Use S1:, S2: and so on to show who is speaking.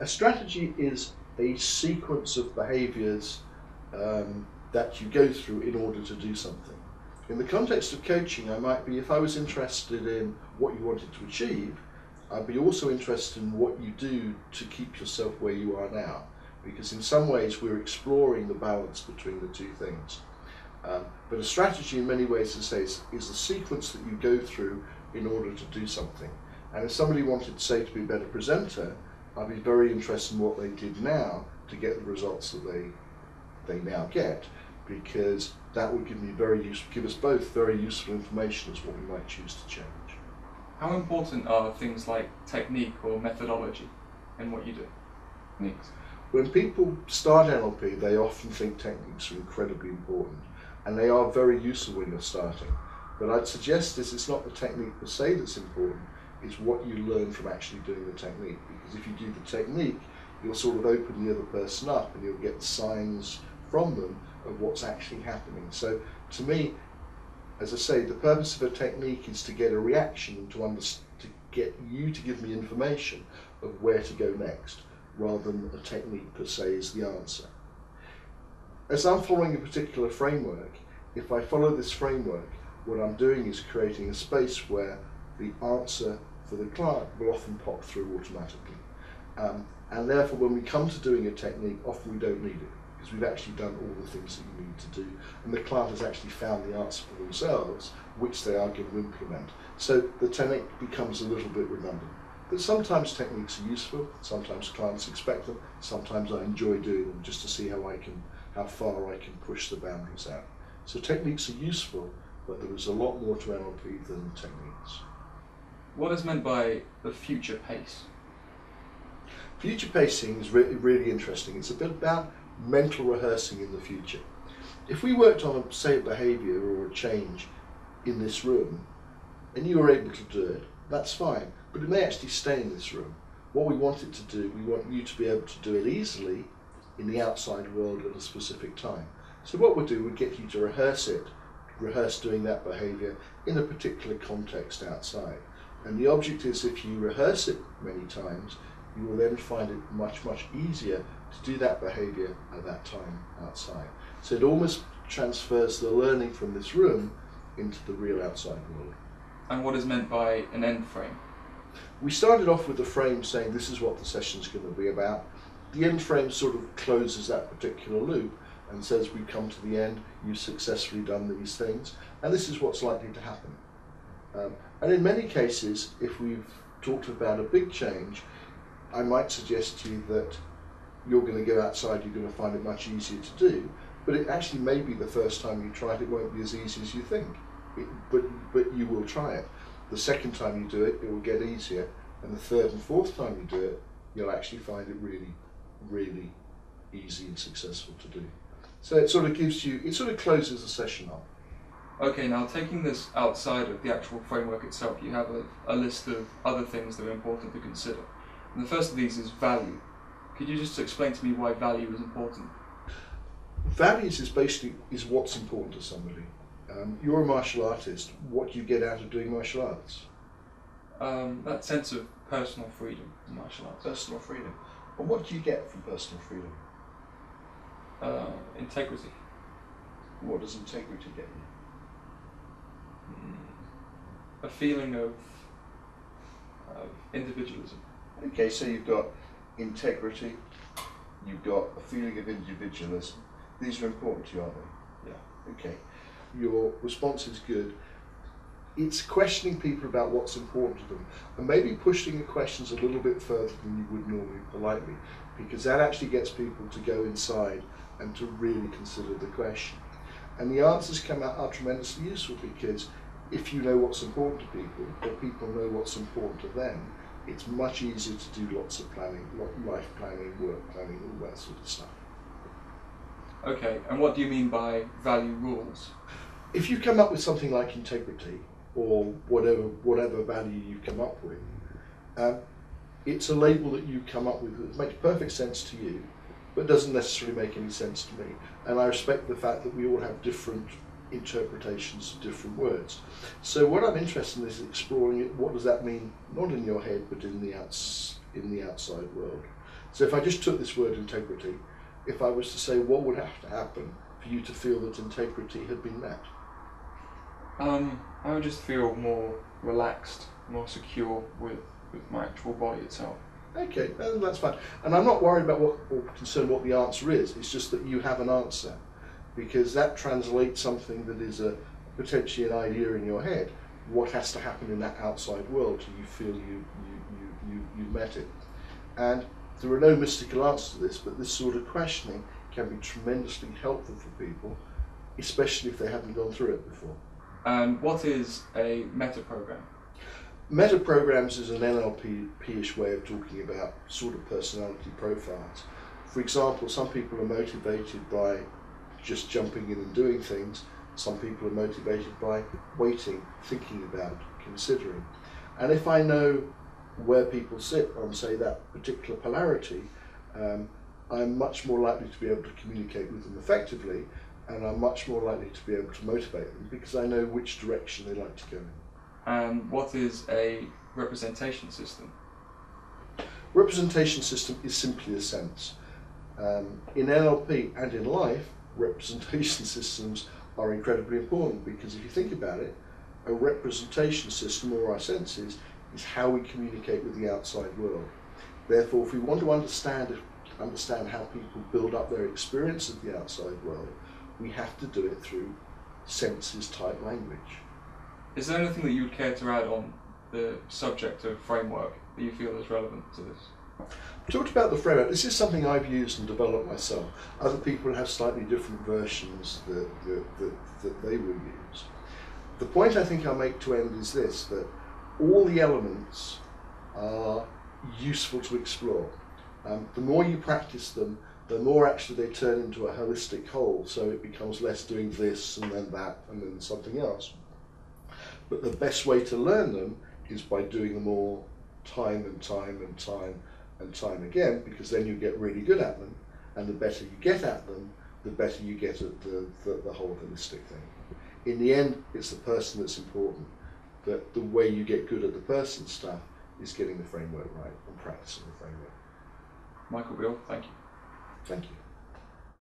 S1: A strategy is a sequence of behaviours that you go through in order to do something. In the context of coaching, I might be, if I was interested in what you wanted to achieve, I'd be also interested in what you do to keep yourself where you are now, because in some ways we're exploring the balance between the two things. But a strategy in many ways, as I say, is a sequence that you go through in order to do something. And if somebody wanted, say, to be a better presenter, I'd be very interested in what they did now to get the results that they now get, because that would give us both very useful information as what we might choose to change.
S2: How important are things like technique or methodology in what you do? Techniques.
S1: When people start NLP, they often think techniques are incredibly important, and they are very useful when you're starting. But I'd suggest it's not the technique per se that's important, it's what you learn from actually doing the technique. Because if you do the technique, you'll sort of open the other person up and you'll get signs from them of what's actually happening. So to me, as I say, the purpose of a technique is to get a reaction and to get you to give me information of where to go next, rather than a technique per se is the answer. As I'm following a particular framework, if I follow this framework, what I'm doing is creating a space where the answer for the client will often pop through automatically. And therefore, when we come to doing a technique, often we don't need it, because we've actually done all the things that you need to do, and the client has actually found the answer for themselves, which they are going to implement. So the technique becomes a little bit redundant. But sometimes techniques are useful, sometimes clients expect them, sometimes I enjoy doing them just to see how far I can push the boundaries out. So techniques are useful, but there is a lot more to NLP than techniques.
S2: What is meant by the future pace?
S1: Future pacing is really interesting. It's a bit about mental rehearsing in the future. If we worked on, say, a behaviour or a change in this room, and you were able to do it, that's fine, but it may actually stay in this room. What we want it to do, we want you to be able to do it easily in the outside world at a specific time. So what we'll do, we'll get you to rehearse doing that behaviour in a particular context outside. And the object is, if you rehearse it many times, you will then find it much, much easier to do that behaviour at that time outside. So it almost transfers the learning from this room into the real outside world.
S2: And what is meant by an end frame?
S1: We started off with the frame saying this is what the session's going to be about. The end frame sort of closes that particular loop and says we've come to the end, you've successfully done these things, and this is what's likely to happen. And in many cases, if we've talked about a big change, I might suggest to you that you're going to go outside, you're going to find it much easier to do, but it actually may be the first time you try it, it won't be as easy as you think, but you will try it. The second time you do it, it will get easier, and the third and fourth time you do it, you'll actually find it really, really easy and successful to do. So it sort of gives you, it sort of closes the session up.
S2: Okay, now taking this outside of the actual framework itself, you have a list of other things that are important to consider. And the first of these is value. Could you just explain to me why value is important?
S1: Values is basically what's important to somebody. You're a martial artist. What do you get out of doing martial arts?
S2: That sense of personal freedom in martial arts.
S1: Personal freedom. And what do you get from personal freedom?
S2: Integrity.
S1: What does integrity get you?
S2: A feeling of individualism.
S1: Okay, so you've got integrity, you've got a feeling of individualism. These are important to you, aren't they?
S2: Yeah.
S1: Okay. Your response is good. It's questioning people about what's important to them, and maybe pushing the questions a little bit further than you would normally politely, because that actually gets people to go inside and to really consider the question. And the answers come out are tremendously useful, because if you know what's important to people, or people know what's important to them, it's much easier to do lots of planning, life planning, work planning, all that sort of stuff.
S2: Okay, and what do you mean by value rules?
S1: If you come up with something like integrity, or whatever value you've come up with, it's a label that you come up with that makes perfect sense to you, but doesn't necessarily make any sense to me. And I respect the fact that we all have different interpretations of different words. So what I'm interested in is exploring it. What does that mean, not in your head, but in the outside world? So if I just took this word integrity, if I was to say what would have to happen for you to feel that integrity had been met?
S2: I would just feel more relaxed, more secure with my actual body itself.
S1: Okay, that's fine. And I'm not worried about or concerned what the answer is. It's just that you have an answer, because that translates something that is potentially an idea in your head. What has to happen in that outside world till you feel you've met it? And there are no mystical answers to this, but this sort of questioning can be tremendously helpful for people, especially if they haven't gone through it before.
S2: And what is a meta-program?
S1: Meta-programs is an NLP-ish way of talking about sort of personality profiles. For example, some people are motivated by just jumping in and doing things. Some people are motivated by waiting, thinking about, considering. And if I know where people sit on, say, that particular polarity, I'm much more likely to be able to communicate with them effectively, and I'm much more likely to be able to motivate them because I know which direction they like to go in.
S2: And what is a representation system?
S1: Representation system is simply a sense. In NLP and in life, representation systems are incredibly important, because if you think about it, a representation system, or our senses, is how we communicate with the outside world. Therefore, if we want to understand how people build up their experience of the outside world, we have to do it through senses-type language.
S2: Is there anything that you would care to add on the subject of framework that you feel is relevant to this?
S1: We talked about the framework. This is something I've used and developed myself. Other people have slightly different versions that they will use. The point I think I'll make to end is this, that all the elements are useful to explore. The more you practice them, the more actually they turn into a holistic whole, so it becomes less doing this and then that and then something else. But the best way to learn them is by doing them all time and time and time and time again, because then you get really good at them, and the better you get at them, the better you get at the whole holistic thing. In the end, it's the person that's important, but the way you get good at the person stuff is getting the framework right and practicing the framework.
S2: Michael Beale, thank you.
S1: Thank you.